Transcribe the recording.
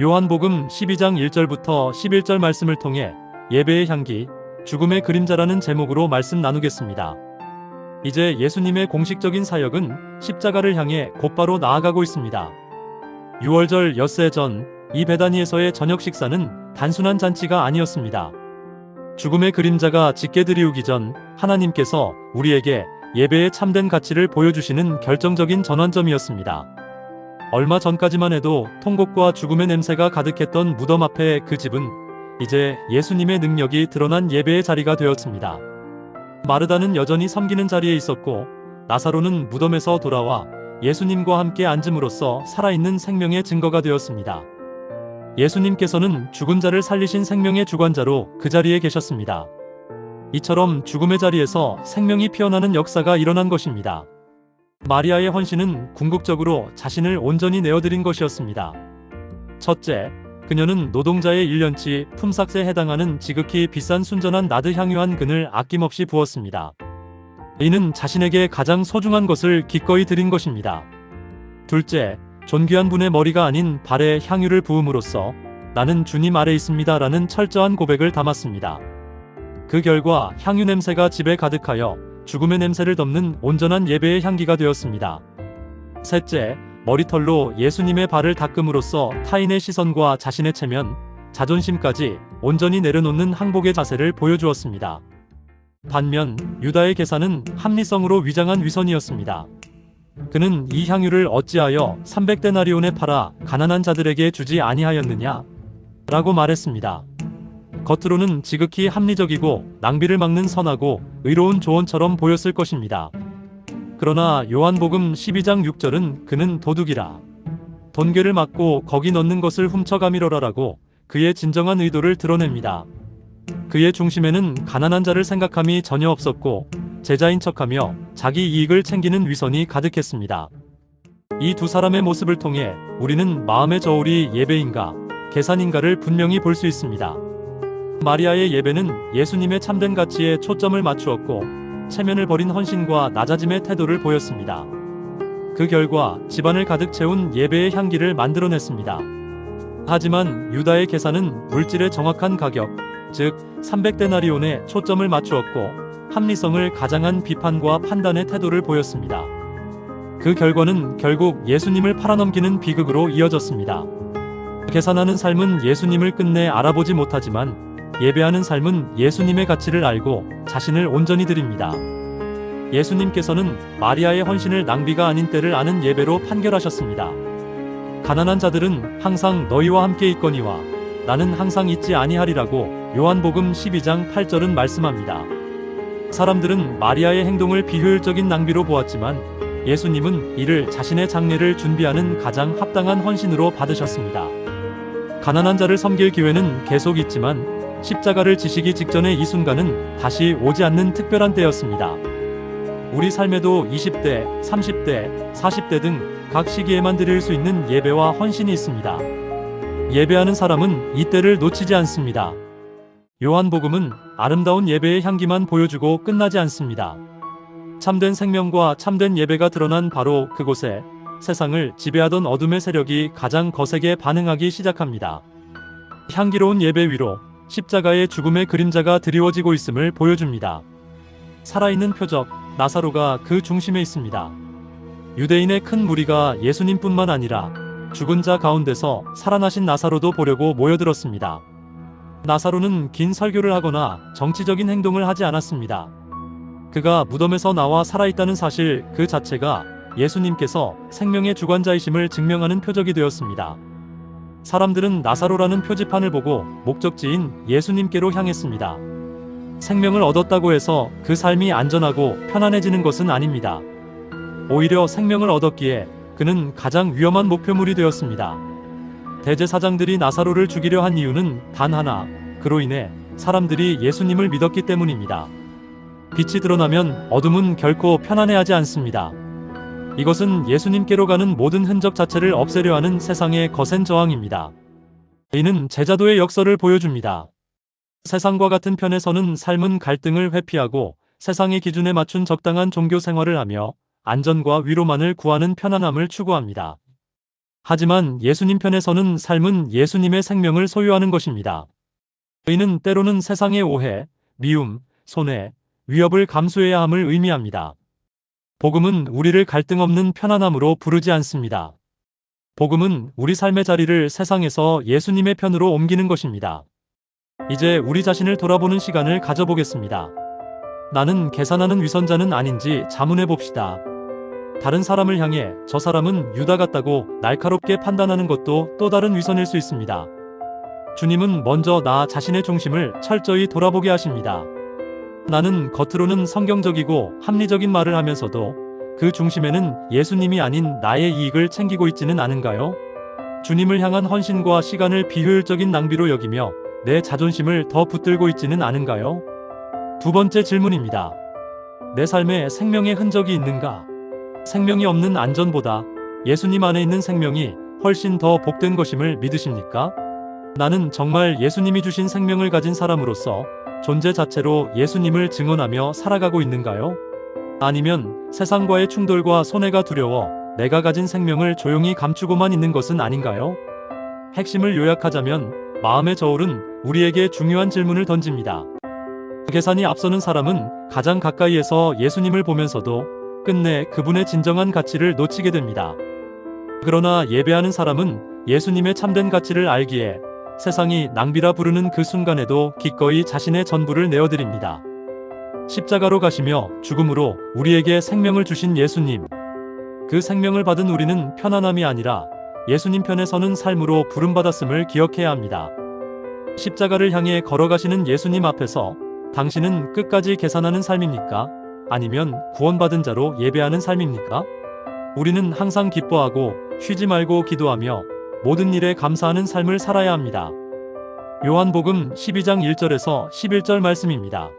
요한복음 12장 1절부터 11절 말씀을 통해 예배의 향기, 죽음의 그림자라는 제목으로 말씀 나누겠습니다. 이제 예수님의 공식적인 사역은 십자가를 향해 곧바로 나아가고 있습니다. 6월절 엿새 전 이 베다니에서의 저녁 식사는 단순한 잔치가 아니었습니다. 죽음의 그림자가 짙게 드리우기 전 하나님께서 우리에게 예배의 참된 가치를 보여주시는 결정적인 전환점이었습니다. 얼마 전까지만 해도 통곡과 죽음의 냄새가 가득했던 무덤 앞의 그 집은 이제 예수님의 능력이 드러난 예배의 자리가 되었습니다. 마르다는 여전히 섬기는 자리에 있었고 나사로는 무덤에서 돌아와 예수님과 함께 앉음으로써 살아있는 생명의 증거가 되었습니다. 예수님께서는 죽은 자를 살리신 생명의 주관자로 그 자리에 계셨습니다. 이처럼 죽음의 자리에서 생명이 피어나는 역사가 일어난 것입니다. 마리아의 헌신은 궁극적으로 자신을 온전히 내어드린 것이었습니다. 첫째, 그녀는 노동자의 1년치 품삯에 해당하는 지극히 비싼 순전한 나드 향유 한 근을 아낌없이 부었습니다. 이는 자신에게 가장 소중한 것을 기꺼이 드린 것입니다. 둘째, 존귀한 분의 머리가 아닌 발에 향유를 부음으로써 나는 주님 아래 있습니다 라는 철저한 고백을 담았습니다. 그 결과 향유 냄새가 집에 가득하여 죽음의 냄새를 덮는 온전한 예배의 향기가 되었습니다. 셋째, 머리털로 예수님의 발을 닦음으로써 타인의 시선과 자신의 체면, 자존심까지 온전히 내려놓는 항복의 자세를 보여주었습니다. 반면 유다의 계산은 합리성으로 위장한 위선이었습니다. 그는 이 향유를 어찌하여 300데나리온에 팔아 가난한 자들에게 주지 아니하였느냐? 라고 말했습니다. 겉으로는 지극히 합리적이고 낭비를 막는 선하고 의로운 조언처럼 보였을 것입니다. 그러나 요한복음 12장 6절은 그는 도둑이라. 돈괴를 막고 거기 넣는 것을 훔쳐가미러라라고 그의 진정한 의도를 드러냅니다. 그의 중심에는 가난한 자를 생각함이 전혀 없었고 제자인 척하며 자기 이익을 챙기는 위선이 가득했습니다. 이 두 사람의 모습을 통해 우리는 마음의 저울이 예배인가 계산인가를 분명히 볼 수 있습니다. 마리아의 예배는 예수님의 참된 가치에 초점을 맞추었고 체면을 버린 헌신과 낮아짐의 태도를 보였습니다. 그 결과 집안을 가득 채운 예배의 향기를 만들어냈습니다. 하지만 유다의 계산은 물질의 정확한 가격, 즉 300데나리온에 초점을 맞추었고 합리성을 가장한 비판과 판단의 태도를 보였습니다. 그 결과는 결국 예수님을 팔아넘기는 비극으로 이어졌습니다. 계산하는 삶은 예수님을 끝내 알아보지 못하지만 예배하는 삶은 예수님의 가치를 알고 자신을 온전히 드립니다. 예수님께서는 마리아의 헌신을 낭비가 아닌 때를 아는 예배로 판결하셨습니다. 가난한 자들은 항상 너희와 함께 있거니와 나는 항상 있지 아니하리라고 요한복음 12장 8절은 말씀합니다. 사람들은 마리아의 행동을 비효율적인 낭비로 보았지만 예수님은 이를 자신의 장례를 준비하는 가장 합당한 헌신으로 받으셨습니다. 가난한 자를 섬길 기회는 계속 있지만 십자가를 지시기 직전의 이 순간은 다시 오지 않는 특별한 때였습니다. 우리 삶에도 20대, 30대, 40대 등 각 시기에만 드릴 수 있는 예배와 헌신이 있습니다. 예배하는 사람은 이 때를 놓치지 않습니다. 요한복음은 아름다운 예배의 향기만 보여주고 끝나지 않습니다. 참된 생명과 참된 예배가 드러난 바로 그곳에 세상을 지배하던 어둠의 세력이 가장 거세게 반응하기 시작합니다. 향기로운 예배 위로 십자가의 죽음의 그림자가 드리워지고 있음을 보여줍니다. 살아있는 표적, 나사로가 그 중심에 있습니다. 유대인의 큰 무리가 예수님뿐만 아니라 죽은 자 가운데서 살아나신 나사로도 보려고 모여들었습니다. 나사로는 긴 설교를 하거나 정치적인 행동을 하지 않았습니다. 그가 무덤에서 나와 살아있다는 사실 그 자체가 예수님께서 생명의 주관자이심을 증명하는 표적이 되었습니다. 사람들은 나사로라는 표지판을 보고 목적지인 예수님께로 향했습니다. 생명을 얻었다고 해서 그 삶이 안전하고 편안해지는 것은 아닙니다. 오히려 생명을 얻었기에 그는 가장 위험한 목표물이 되었습니다. 대제사장들이 나사로를 죽이려 한 이유는 단 하나, 그로 인해 사람들이 예수님을 믿었기 때문입니다. 빛이 드러나면 어둠은 결코 편안해하지 않습니다. 이것은 예수님께로 가는 모든 흔적 자체를 없애려 하는 세상의 거센 저항입니다. 이는 제자도의 역설을 보여줍니다. 세상과 같은 편에 서는 삶은 갈등을 회피하고 세상의 기준에 맞춘 적당한 종교 생활을 하며 안전과 위로만을 구하는 편안함을 추구합니다. 하지만 예수님 편에서는 삶은 예수님의 생명을 소유하는 것입니다. 의는 때로는 세상의 오해, 미움, 손해, 위협을 감수해야 함을 의미합니다. 복음은 우리를 갈등 없는 편안함으로 부르지 않습니다. 복음은 우리 삶의 자리를 세상에서 예수님의 편으로 옮기는 것입니다. 이제 우리 자신을 돌아보는 시간을 가져보겠습니다. 나는 계산하는 위선자는 아닌지 자문해 봅시다. 다른 사람을 향해 저 사람은 유다 같다고 날카롭게 판단하는 것도 또 다른 위선일 수 있습니다. 주님은 먼저 나 자신의 중심을 철저히 돌아보게 하십니다. 나는 겉으로는 성경적이고 합리적인 말을 하면서도 그 중심에는 예수님이 아닌 나의 이익을 챙기고 있지는 않은가요? 주님을 향한 헌신과 시간을 비효율적인 낭비로 여기며 내 자존심을 더 붙들고 있지는 않은가요? 두 번째 질문입니다. 내 삶에 생명의 흔적이 있는가? 생명이 없는 안전보다 예수님 안에 있는 생명이 훨씬 더 복된 것임을 믿으십니까? 나는 정말 예수님이 주신 생명을 가진 사람으로서 존재 자체로 예수님을 증언하며 살아가고 있는가요? 아니면 세상과의 충돌과 손해가 두려워 내가 가진 생명을 조용히 감추고만 있는 것은 아닌가요? 핵심을 요약하자면 마음의 저울은 우리에게 중요한 질문을 던집니다. 계산이 앞서는 사람은 가장 가까이에서 예수님을 보면서도 끝내 그분의 진정한 가치를 놓치게 됩니다. 그러나 예배하는 사람은 예수님의 참된 가치를 알기에 세상이 낭비라 부르는 그 순간에도 기꺼이 자신의 전부를 내어드립니다. 십자가로 가시며 죽음으로 우리에게 생명을 주신 예수님. 그 생명을 받은 우리는 편안함이 아니라 예수님 편에 서는 삶으로 부름받았음을 기억해야 합니다. 십자가를 향해 걸어가시는 예수님 앞에서 당신은 끝까지 계산하는 삶입니까? 아니면 구원받은 자로 예배하는 삶입니까? 우리는 항상 기뻐하고 쉬지 말고 기도하며 모든 일에 감사하는 삶을 살아야 합니다. 요한복음 12장 1절에서 11절 말씀입니다.